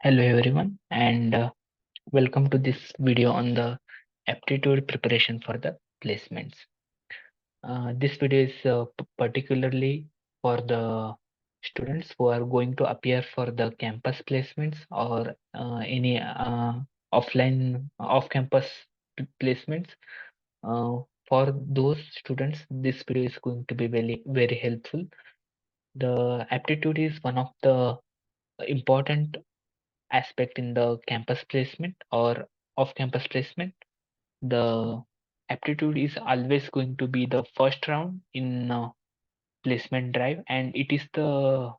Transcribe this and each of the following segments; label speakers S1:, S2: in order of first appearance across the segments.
S1: Hello everyone and welcome to this video on the aptitude preparation for the placements. This video is particularly for the students who are going to appear for the campus placements or any offline off-campus placements. Uh, for those students, this video is going to be very helpful. The aptitude is one of the important aspect in the campus placement or off campus placement. The aptitude is always going to be the first round in placement drive, and it is the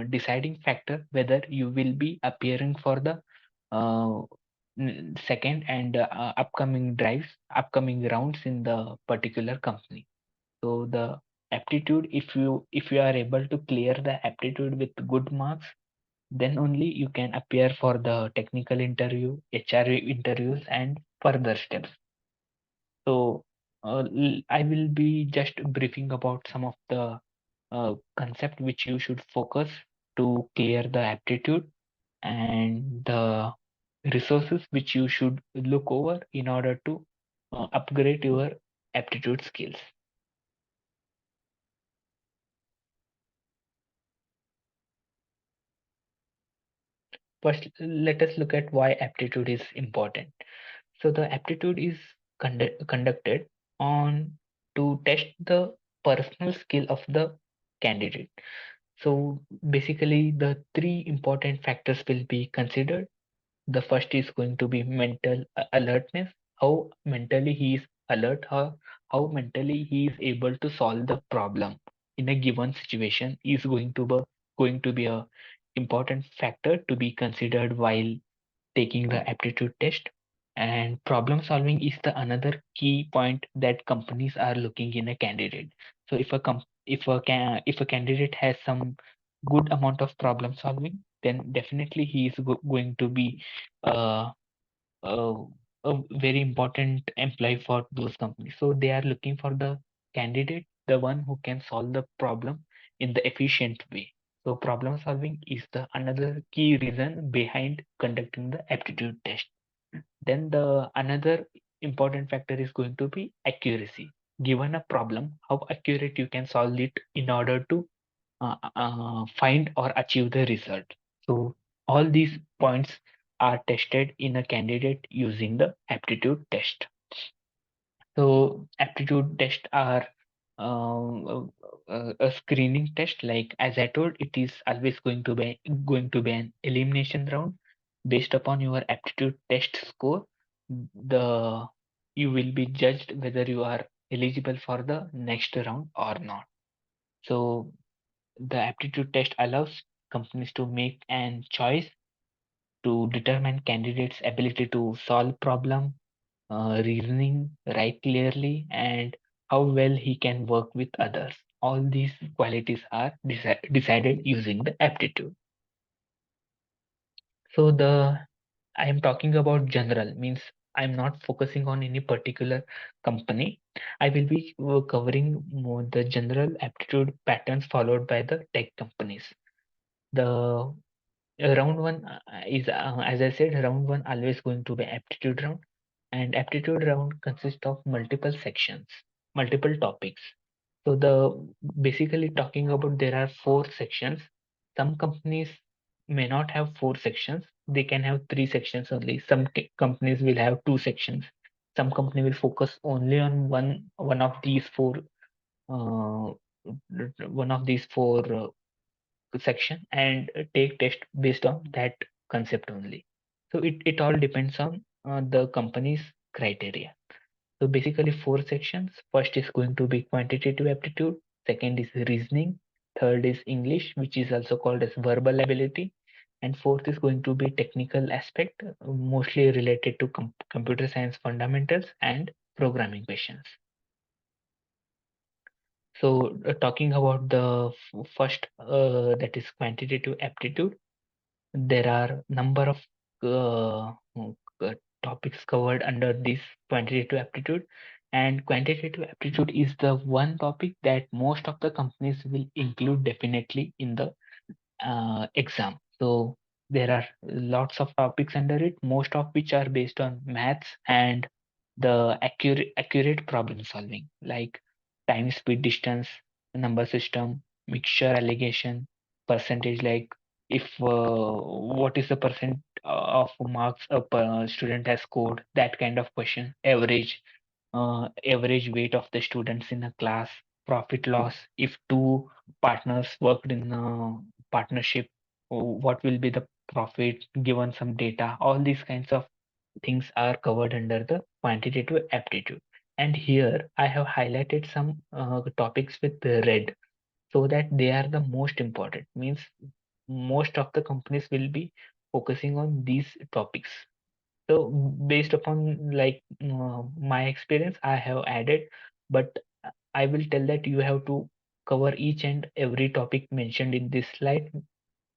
S1: deciding factor whether you will be appearing for the uh, second and upcoming rounds in the particular company. So the aptitude, if you are able to clear the aptitude with good marks, then only you can appear for the technical interview, HR interviews, and further steps. So, I will be just briefing about some of the concept which you should focus to clear the aptitude and the resources which you should look over in order to upgrade your aptitude skills. First, let us look at why aptitude is important. So the aptitude is conducted on to test the personal skill of the candidate. So basically, the three important factors will be considered. The first is going to be mental alertness, how mentally he is alert, how mentally he is able to solve the problem in a given situation is going to be a important factor to be considered while taking the aptitude test. And problem solving is the another key point that companies are looking in a candidate. So if a candidate has some good amount of problem solving, then definitely he is going to be uh, uh, a very important employee for those companies. So they are looking for the candidate, the one who can solve the problem in the efficient way. So problem solving is the another key reason behind conducting the aptitude test. Then the another important factor is going to be accuracy. Given a problem, how accurate you can solve it in order to find or achieve the result. So all these points are tested in a candidate using the aptitude test. So aptitude tests are a screening test. Like as I told, it is always going to be an elimination round based upon your aptitude test score. The you will be judged whether you are eligible for the next round or not. So the aptitude test allows companies to make an choice to determine candidates' ability to solve problem, reasoning, write clearly, and how well he can work with others. All these qualities are decided using the aptitude. So I am talking about general means I'm not focusing on any particular company. I will be covering more the general aptitude patterns followed by the tech companies. The round one is, as I said, round one always going to be aptitude round, and aptitude round consists of multiple sections, multiple topics. So the basically talking about there are four sections. Some companies may not have four sections; they can have three sections only. Some companies will have two sections. Some company will focus only on one of these four. Uh, one of these four section and take test based on that concept only. So it all depends on the company's criteria. So basically four sections. First is going to be quantitative aptitude. Second is reasoning. Third is English, which is also called as verbal ability. And fourth is going to be technical aspect, mostly related to computer science fundamentals and programming questions. So talking about the first, that is quantitative aptitude, there are number of topics covered under this quantitative aptitude, and quantitative aptitude is the one topic that most of the companies will include definitely in the exam. So There are lots of topics under it, most of which are based on maths and the accurate problem solving, like time, speed, distance, number system, mixture, allegation, percentage, like if what is the percent of marks a student has scored, that kind of question, average weight of the students in a class, profit loss. If two partners worked in a partnership, what will be the profit given some data? All these kinds of things are covered under the quantitative aptitude. And here I have highlighted some topics with the red so that they are the most important. Means most of the companies will be focusing on these topics. So based upon like my experience, I have added, but I will tell that you have to cover each and every topic mentioned in this slide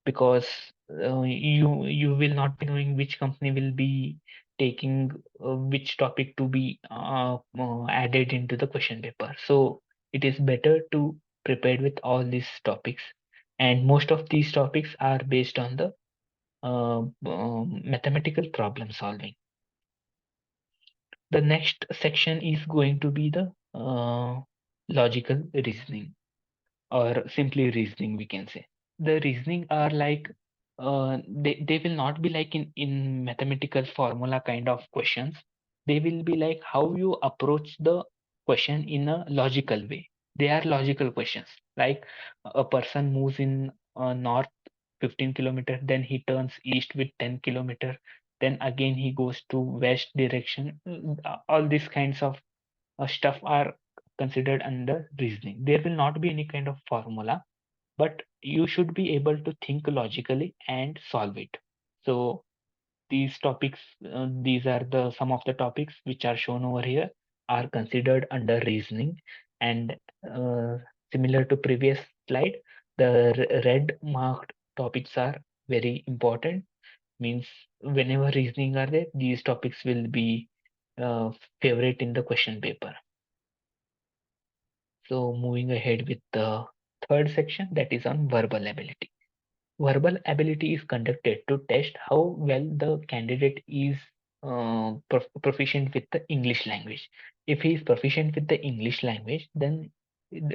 S1: because you will not be knowing which company will be taking which topic to be added into the question paper. So it is better to prepare with all these topics, and most of these topics are based on the mathematical problem solving. The next section is going to be the logical reasoning, or simply reasoning, we can say. The reasoning are like they will not be like in mathematical formula kind of questions. They will be like how you approach the question in a logical way. They are logical questions, like a person moves in north 15 kilometer, then he turns east with 10 kilometer, then again he goes to west direction. All these kinds of stuff are considered under reasoning. There will not be any kind of formula, but you should be able to think logically and solve it. So these topics, these are the some of the topics which are shown over here are considered under reasoning. And uh, similar to previous slide, the red marked topics are very important. Means whenever reasoning are there, these topics will be uh, favorite in the question paper. So moving ahead with the third section, that is on verbal ability. Verbal ability is conducted to test how well the candidate is proficient with the English language. If he is proficient with the English language, then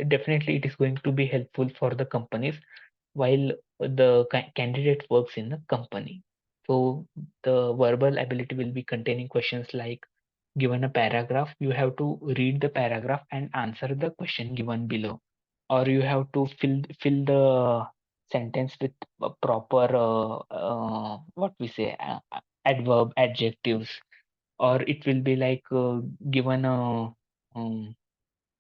S1: definitely it is going to be helpful for the companies while the candidate works in the company. So the verbal ability will be containing questions like, given a paragraph, you have to read the paragraph and answer the question given below, or you have to fill the sentence with a proper what we say adverb, adjectives, or it will be like given a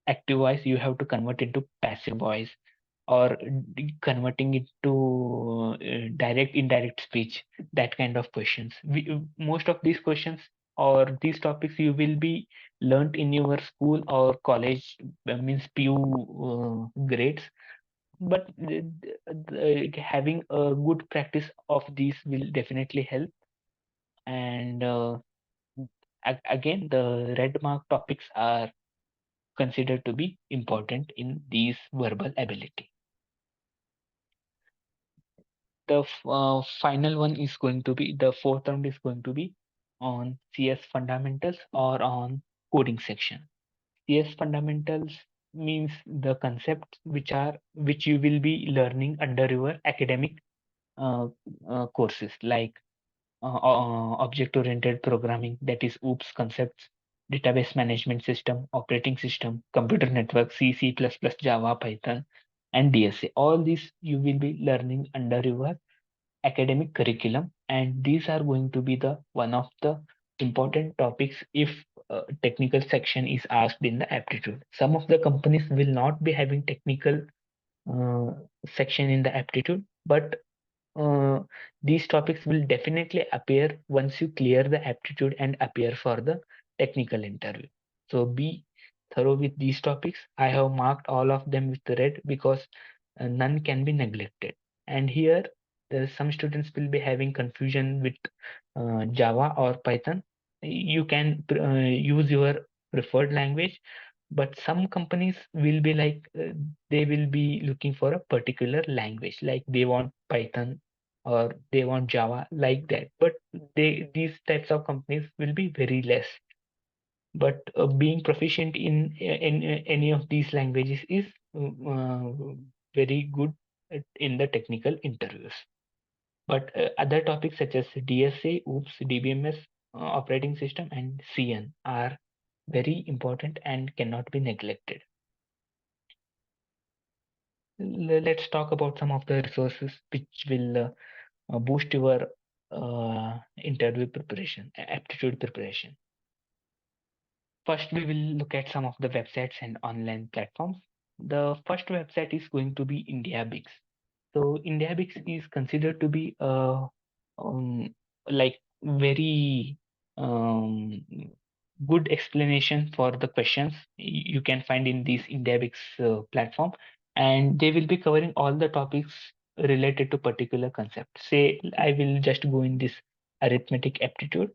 S1: active voice, you have to convert into passive voice, or converting it to direct indirect speech, that kind of questions. Most of these questions or these topics you will be learnt in your school or college, means PU grades, but having a good practice of these will definitely help. And again, the red mark topics are considered to be important in these verbal ability. The final one is going to be, the fourth round is going to be on CS fundamentals or on coding section. CS fundamentals means the concepts which you will be learning under your academic courses, like object oriented programming, that is OOPS concepts, database management system, operating system, computer network, C, C++, Java, Python, and DSA. All these you will be learning under your academic curriculum, and these are going to be the one of the important topics if technical section is asked in the aptitude. Some of the companies will not be having technical uh, section in the aptitude, but uh, these topics will definitely appear once you clear the aptitude and appear for the technical interview. So be thorough with these topics. I have marked all of them with red because none can be neglected. And here, some students will be having confusion with Java or Python. You can use your preferred language, but some companies will be like they will be looking for a particular language, like they want Python, or they want Java like that. But these types of companies will be very less. But being proficient in any of these languages is very good in the technical interviews. But other topics such as DSA, OOPS, DBMS, operating system, and CN are very important and cannot be neglected. Let's talk about some of the resources which will boost your interview preparation, aptitude preparation. First, we will look at some of the websites and online platforms. The first website is going to be IndiaBix. So IndiaBix is considered to be a like very um, good explanation for the questions you can find in this IndiaBix platform, and they will be covering all the topics related to particular concept. Say I will just go in this arithmetic aptitude,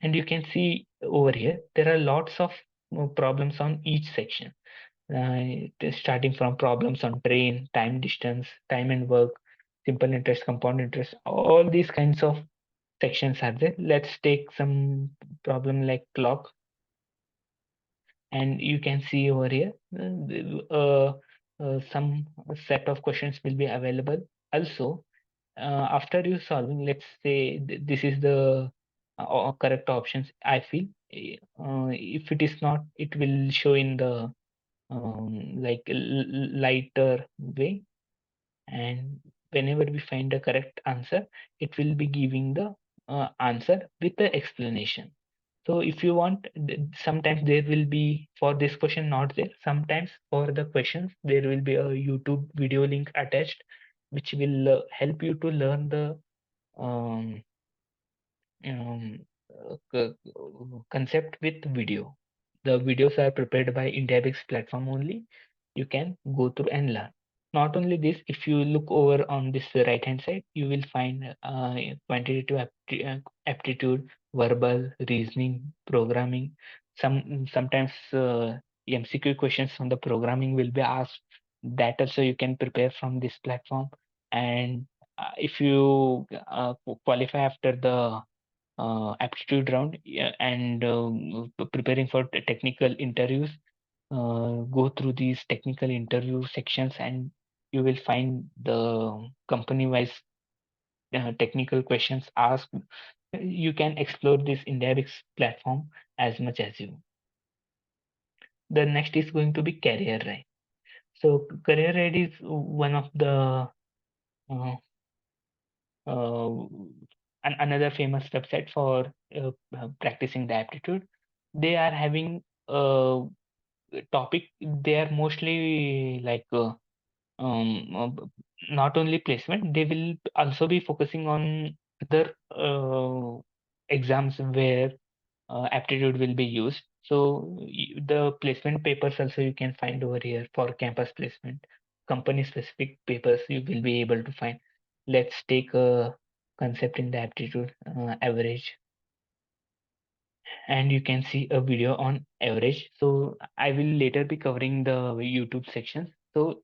S1: and you can see over here there are lots of problems on each section, starting from problems on train, time, distance, time and work, simple interest, compound interest, all these kinds of sections are there. Let's take some problem like clock, and you can see over here some set of questions will be available. Also, after you solving, let's say this is the correct options. I feel if it is not, it will show in the like lighter way, and whenever we find the correct answer, it will be giving the answer with the explanation. So if you want, sometimes there will be for this question not there. Sometimes for the questions there will be a YouTube video link attached, which will help you to learn the um, um, concept with video. The videos are prepared by IndiaBix platform only. You can go through and learn. Not only this, if you look over on this right hand side, you will find quantitative aptitude, verbal, reasoning, programming. Sometimes MCQ questions on the programming will be asked. That also you can prepare from this platform. And if you qualify after the aptitude round, yeah, and preparing for technical interviews, go through these technical interview sections, and you will find the company wise technical questions asked. You can explore this IndiaBix platform as much as you. The next is going to be career right. So career right is one of the uh, uh, another famous website for practicing the aptitude. They are having a topic. They are mostly like not only placement. They will also be focusing on other exams where aptitude will be used. So the placement papers also you can find over here for campus placement, company specific papers you will be able to find. Let's take a concept in the aptitude average, and you can see a video on average. So I will later be covering the YouTube sections. So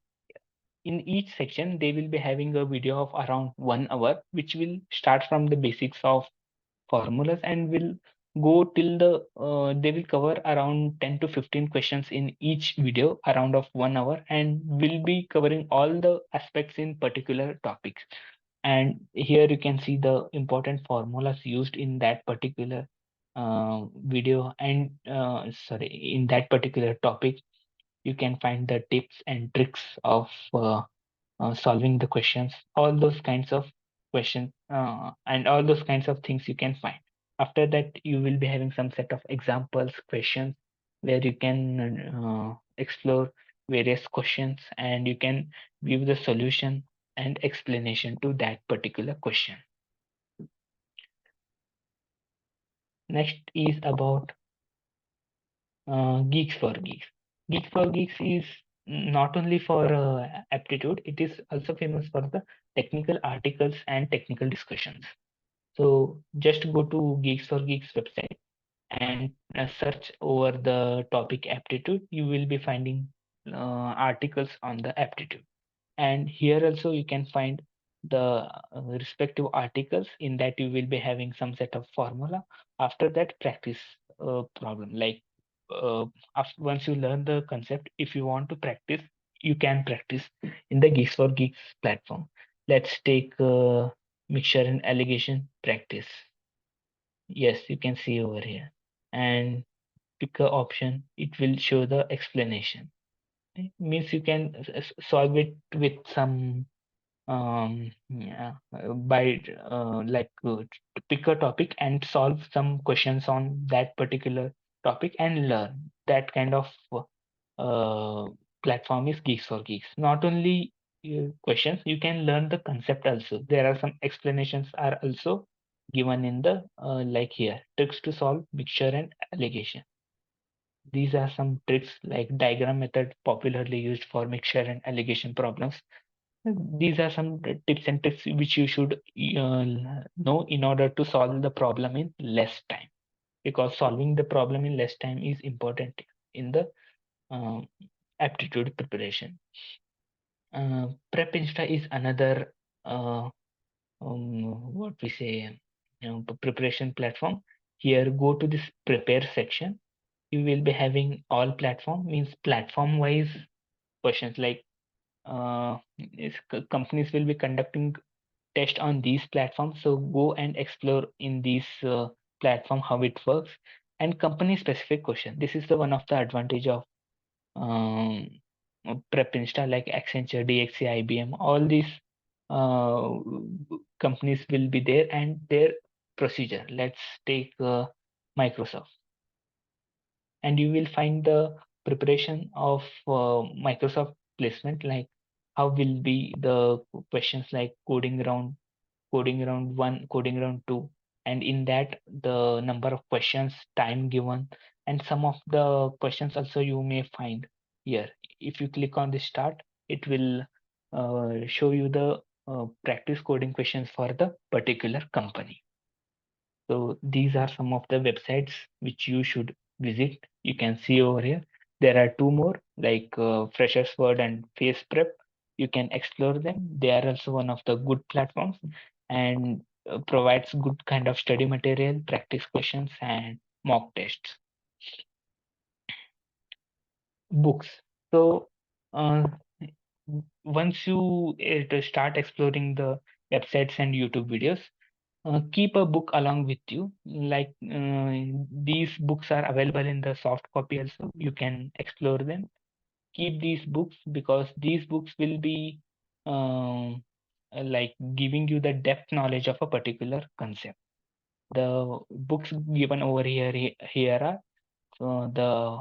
S1: in each section, they will be having a video of around 1 hour, which will start from the basics of formulas and will go till they will cover around 10 to 15 questions in each video around of 1 hour, and will be covering all the aspects in particular topics. And here you can see the important formulas used in that particular video, and sorry, in that particular topic. You can find the tips and tricks of solving the questions, all those kinds of questions, and all those kinds of things you can find. After that, you will be having some set of examples, questions, where you can explore various questions, and you can give the solution and explanation to that particular question. Next is about Geeks for Geeks. Geeks for Geeks is not only for aptitude, it is also famous for the technical articles and technical discussions. So just go to Geeks for Geeks website and search over the topic aptitude. You will be finding articles on the aptitude. And here also you can find the respective articles. In that you will be having some set of formula. After that, practice problem, like after, once you learn the concept, if you want to practice, you can practice in the Geeks for Geeks platform. Let's take mixture and allegation practice. Yes, you can see over here, and pick a option, it will show the explanation. Means you can solve it with some yeah, by like to pick a topic and solve some questions on that particular topic and learn. That kind of uh, platform is Geeks for Geeks. Not only questions, you can learn the concept also. There are some explanations are also given in the like here, tricks to solve mixture and allegation. These are some tricks like diagram method popularly used for mixture and allegation problems. These are some tips and tricks which you should know in order to solve the problem in less time, because solving the problem in less time is important in the uh, aptitude preparation. Prep Insta is another what we say, preparation platform. Here, go to this prepare section. You will be having all platform, means platform wise questions like companies will be conducting test on these platforms. So go and explore in these platform how it works, and company specific question. This is the one of the advantage of um, prep insta, like Accenture, DXC, IBM. All these uh, companies will be there and their procedure. Let's take Microsoft, and you will find the preparation of Microsoft placement, like how will be the questions like coding round one, coding round two, and in that the number of questions, time given, and some of the questions also you may find here. If you click on the start, it will show you the practice coding questions for the particular company. So these are some of the websites which you should visit. You can see over here. There are two more like Freshers Word and Face Prep. You can explore them. They are also one of the good platforms and provides good kind of study material, practice questions, and mock tests. Books. So once you start exploring the websites and YouTube videos, keep a book along with you. Like these books are available in the soft copy also. You can explore them. Keep these books because these books will be um, like giving you the depth knowledge of a particular concept. The books given over here are the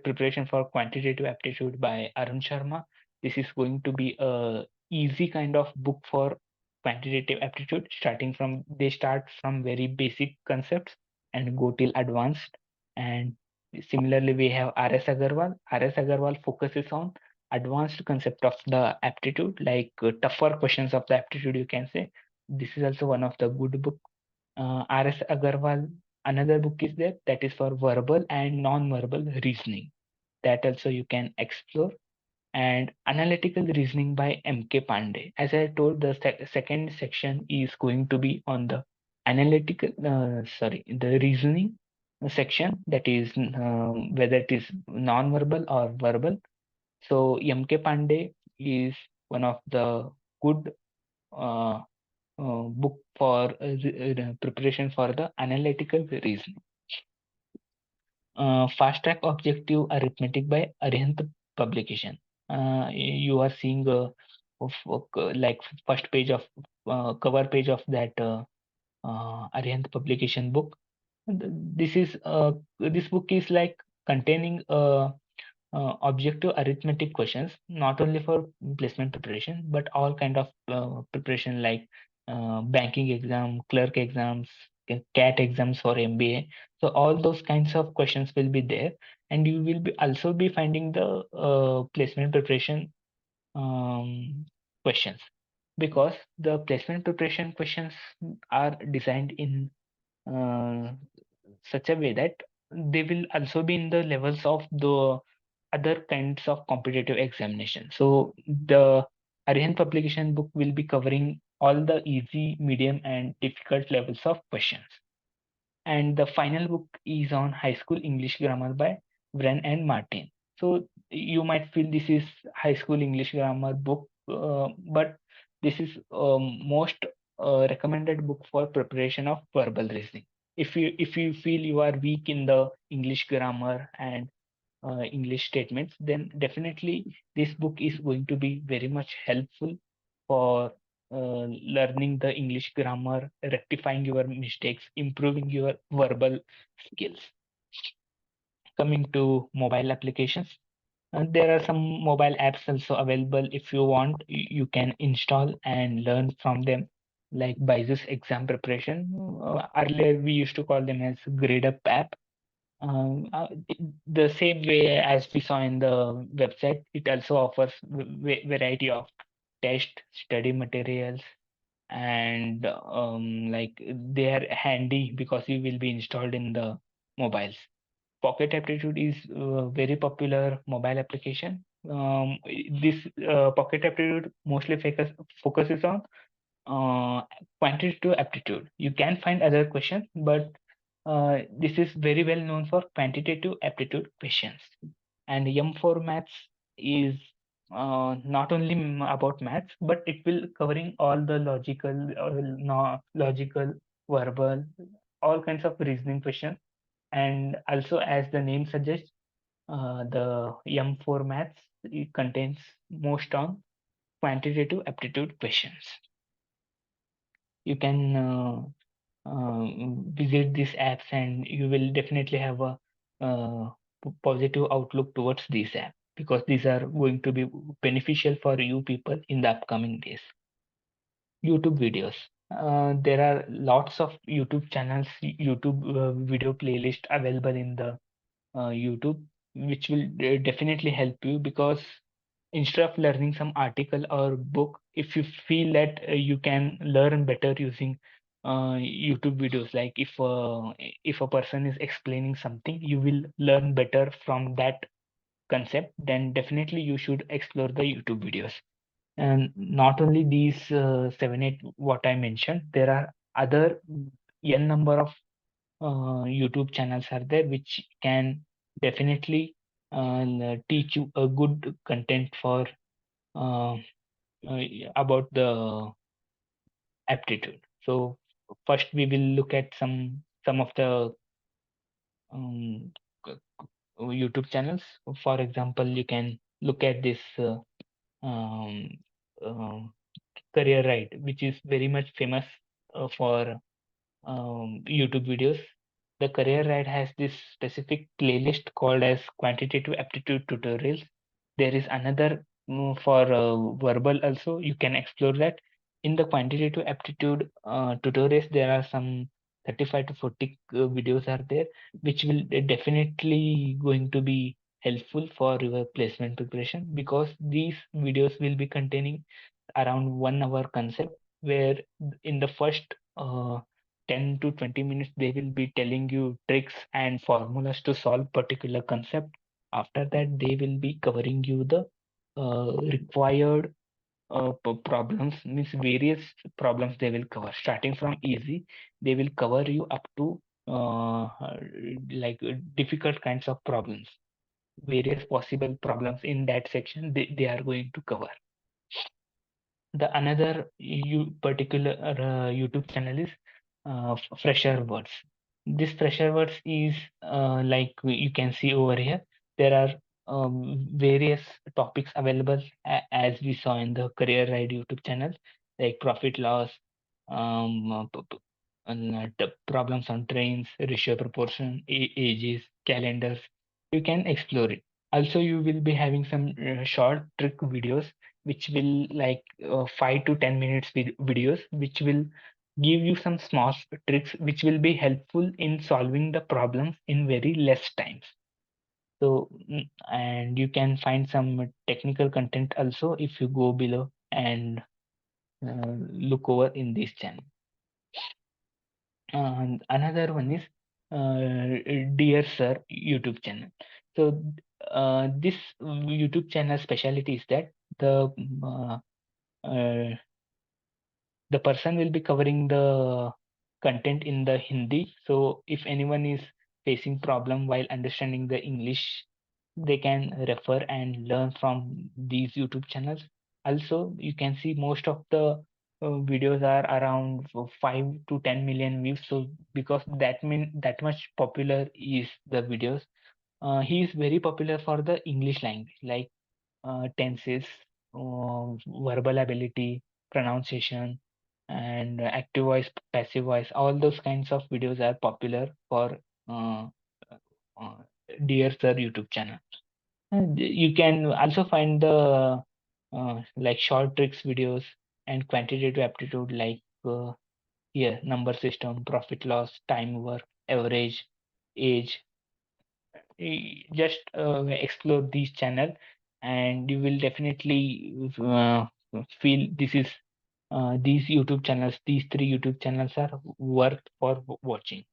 S1: preparation for quantitative aptitude by Arun Sharma. This is going to be a easy kind of book for quantitative aptitude. Starting from they start from very basic concepts and go till advanced. And similarly, we have R.S. Agarwal. R.S. Agarwal focuses on advanced concept of the aptitude, like tougher questions of the aptitude. You can say this is also one of the good book. R.S. Agarwal, another book is there that is for verbal and non-verbal reasoning. That also you can explore. And analytical reasoning by M.K. Pandey. As I told, the second section is going to be on the analytical, the reasoning section, that is whether it is non-verbal or verbal. So M.K. Pandey is one of the good uh, book for preparation for the analytical reasoning. Fast Track Objective Arithmetic by Arihant publication. You are seeing like first page of cover page of that Arihant publication book. This book is like containing objective arithmetic questions, not only for placement preparation but all kind of preparation like banking exam, clerk exams, cat exams for MBA. So all those kinds of questions will be there, and you will be also be finding the placement preparation questions, because the placement preparation questions are designed in uh, such a way that they will also be in the levels of the other kinds of competitive examination. So the Aryan publication book will be covering all the easy, medium, and difficult levels of questions. And the final book is on high school English grammar by Wren and Martin. So you might feel this is high school English grammar book, but this is most recommended book for preparation of verbal listening. If you feel you are weak in the English grammar and English statements, then definitely this book is going to be very much helpful for learning the English grammar, rectifying your mistakes, improving your verbal skills. Coming to mobile applications, there are some mobile apps also available. If you want, you can install and learn from them, like Byju's exam preparation. Earlier, we used to call them as Grade Up app. The same way as we saw in the website, it also offers variety of test study materials, and like they are handy because you will be installed in the mobiles. Pocket Aptitude is a very popular mobile application. This Pocket Aptitude mostly focuses on uh, quantitative aptitude. You can find other questions, but this is very well known for quantitative aptitude questions. And M4 Maths is not only about maths, but it will covering all the logical, no, logical, verbal, all kinds of reasoning questions. And also, as the name suggests, the M4 Maths, it contains most on quantitative aptitude questions. You can visit these apps, and you will definitely have a positive outlook towards these apps, because these are going to be beneficial for you people in the upcoming days. YouTube videos. There are lots of YouTube channels, YouTube video playlist available in the YouTube, which will definitely help you, because instead of learning some article or book, if you feel that you can learn better using YouTube videos, like if a person is explaining something, you will learn better from that concept, then definitely you should explore the YouTube videos. And not only these 7, 8 what I mentioned, there are other n number of YouTube channels are there which can definitely teach you a good content for uh, about the aptitude. So first we will look at some of the um, c- YouTube channels. For example, you can look at this um, um, Career Ride, which is very much famous for YouTube videos. The Career Ride has this specific playlist called as Quantitative Aptitude Tutorials. There is another for verbal also. You can explore that. In the Quantitative Aptitude tutorials, there are some 35 to 40 videos are there, which will definitely going to be helpful for your placement preparation, because these videos will be containing around 1 hour concept, where in the first 10 to 20 minutes they will be telling you tricks and formulas to solve particular concept. After that, they will be covering you the required problems, means various problems they will cover. Starting from easy, they will cover you up to difficult kinds of problems. Various possible problems in that section they are going to cover. The another particular YouTube channel is Fresher Words. This Fresher Words is like you can see over here. There are various topics available as we saw in the Career Ride YouTube channel, like profit loss, and, the problems on trains, ratio proportion, ages, calendars. You can explore it. Also, you will be having some short trick videos which will 5 to 10 minutes videos, which will give you some small tricks which will be helpful in solving the problems in very less times. So and you can find some technical content also if you go below and look over in this channel. And another one is Dear Sir YouTube channel. So this YouTube channel specialty is that the uh, the person will be covering the content in the Hindi. So if anyone is facing problem while understanding the English, they can refer and learn from these YouTube channels. Also, you can see most of the videos are around 5 to 10 million views. So because that much popular is the videos, he is very popular for the English language, like tenses, verbal ability, pronunciation, and active voice, passive voice. All those kinds of videos are popular for uh, uh, Dear Sir YouTube channel. And you can also find the like short tricks videos and quantitative aptitude like here number system, profit loss, time work, average, age, just explore these channel and you will definitely feel this is these YouTube channels, these three YouTube channels are worth for watching.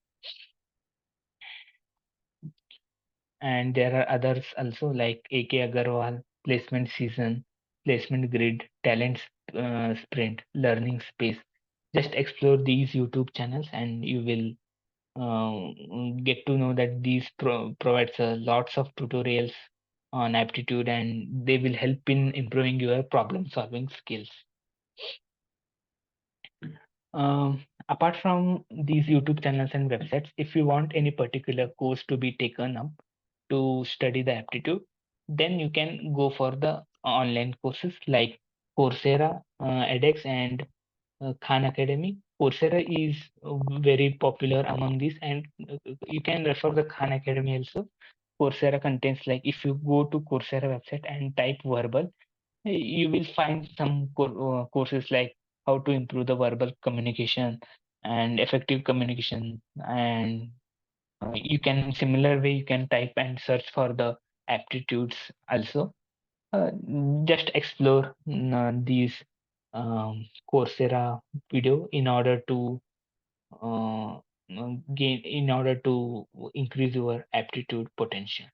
S1: And there are others also like AK Agarwal, Placement Season, Placement Grid, Talent Sprint, Learning Space. Just explore these YouTube channels and you will get to know that these provides lots of tutorials on aptitude and they will help in improving your problem solving skills. Apart from these YouTube channels and websites, if you want any particular course to be taken up to study the aptitude, then you can go for the online courses like Coursera, edX, and Khan Academy. Coursera is very popular among these, and you can refer the Khan Academy also. Coursera contains like if you go to Coursera website and type verbal, you will find some courses like how to improve the verbal communication and effective communication, and you can in similar way you can type and search for the aptitudes also. Just explore these Coursera video in order to gain in order to increase your aptitude potential.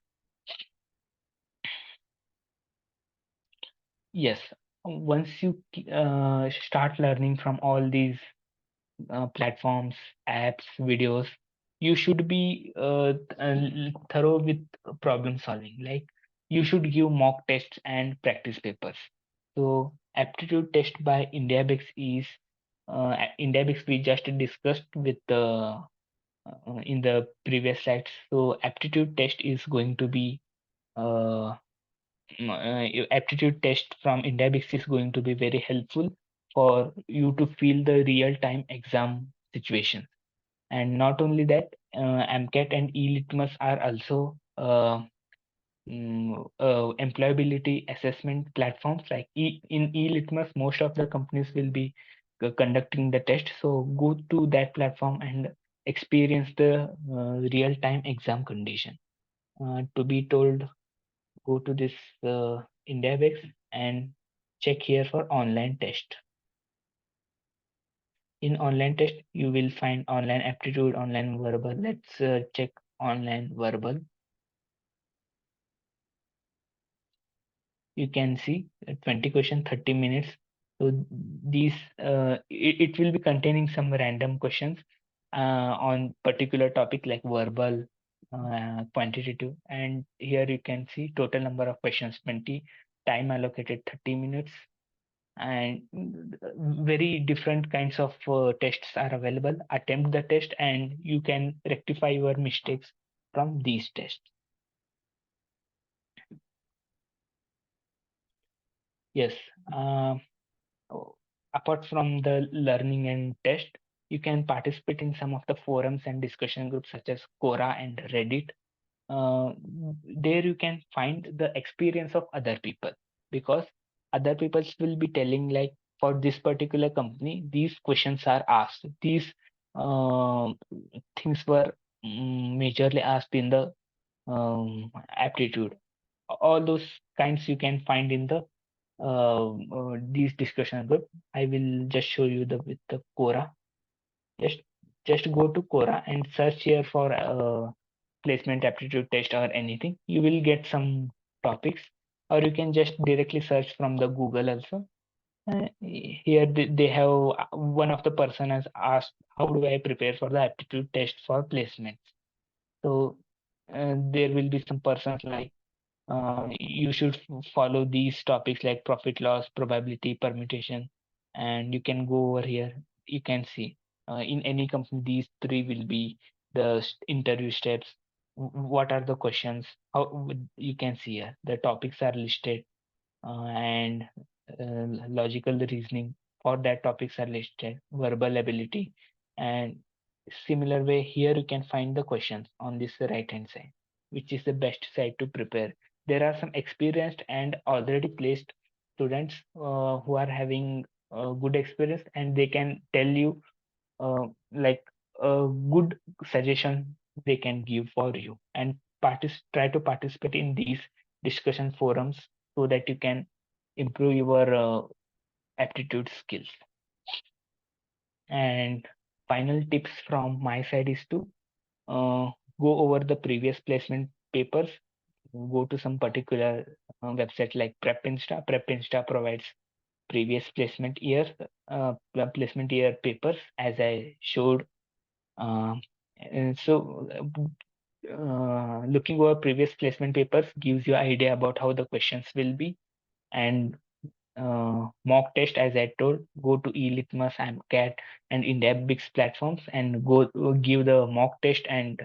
S1: Yes, once you start learning from all these platforms, apps, videos, you should be thorough with problem solving. Like you should give mock tests and practice papers. So aptitude test by IndiaBix is IndiaBix we just discussed with the in the previous slides. So aptitude test is going to be uh, your aptitude test from IndiaBix is going to be very helpful for you to feel the real-time exam situation. And not only that, MCAT and e-litmus are also employability assessment platforms. Like in e-litmus, most of the companies will be conducting the test. So go to that platform and experience the real-time exam condition. To be told, go to this IndiaBix and check here for online test. In online test, you will find online aptitude, online verbal. Let's check online verbal. You can see 20 question, 30 minutes. So these it will be containing some random questions on particular topic like verbal, quantitative, and here you can see total number of questions 20, time allocated 30 minutes, and very different kinds of tests are available. Attempt the test and you can rectify your mistakes from these tests. Yes. uh, oh, Apart from the learning and test, you can participate in some of the forums and discussion groups such as Quora and Reddit. uh, there you can find the experience of other people, because other people will be telling like for this particular company these questions are asked, these uh, things were majorly asked in the aptitude. All those kinds you can find in the these discussion group. I will just show you the with the Quora. just just go to Quora and search here for placement aptitude test or anything, you will get some topics, or you can just directly search from the Google also. Here they have one of the person has asked, how do I prepare for the aptitude test for placements? So there will be some persons like you should follow these topics like profit loss, probability, permutation, and you can go over here. You can see in any company these three will be the interview steps. What are the questions? You can see here the topics are listed, and logical reasoning for that topics are listed, verbal ability, and similar way here you can find the questions on this right hand side, which is the best side to prepare. There are some experienced and already placed students who are having good experience, and they can tell you like a good suggestion they can give for you, and try to participate in these discussion forums so that you can improve your aptitude skills. And final tips from my side is to uh, go over the previous placement papers, go to some particular website like PrepInsta. PrepInsta provides previous placement year papers, as I showed. Um, and so, looking over previous placement papers gives you idea about how the questions will be, and mock test, as I told, go to eLitmus, AMCAT, and IndiaBix platforms, and go give the mock test and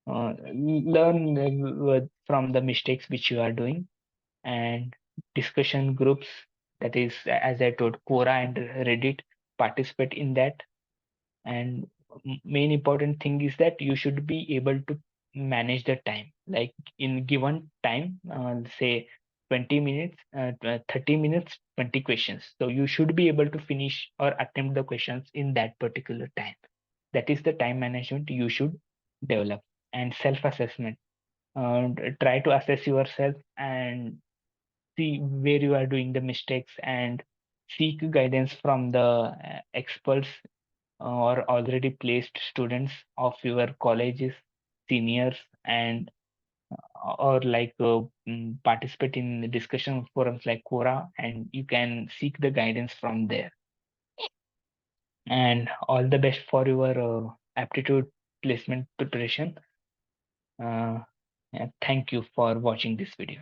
S1: learn from the mistakes which you are doing. And discussion groups, that is, as I told, Quora and Reddit, participate in that. And main important thing is that you should be able to manage the time, like in given time, say 20 minutes, 30 minutes, 20 questions, so you should be able to finish or attempt the questions in that particular time. That is the time management you should develop. And self assessment, try to assess yourself and see where you are doing the mistakes, and seek guidance from the experts or already placed students of your colleges, seniors, and or like participate in the discussion forums like Quora, and you can seek the guidance from there. And all the best for your aptitude placement preparation. Uh, yeah, thank you for watching this video.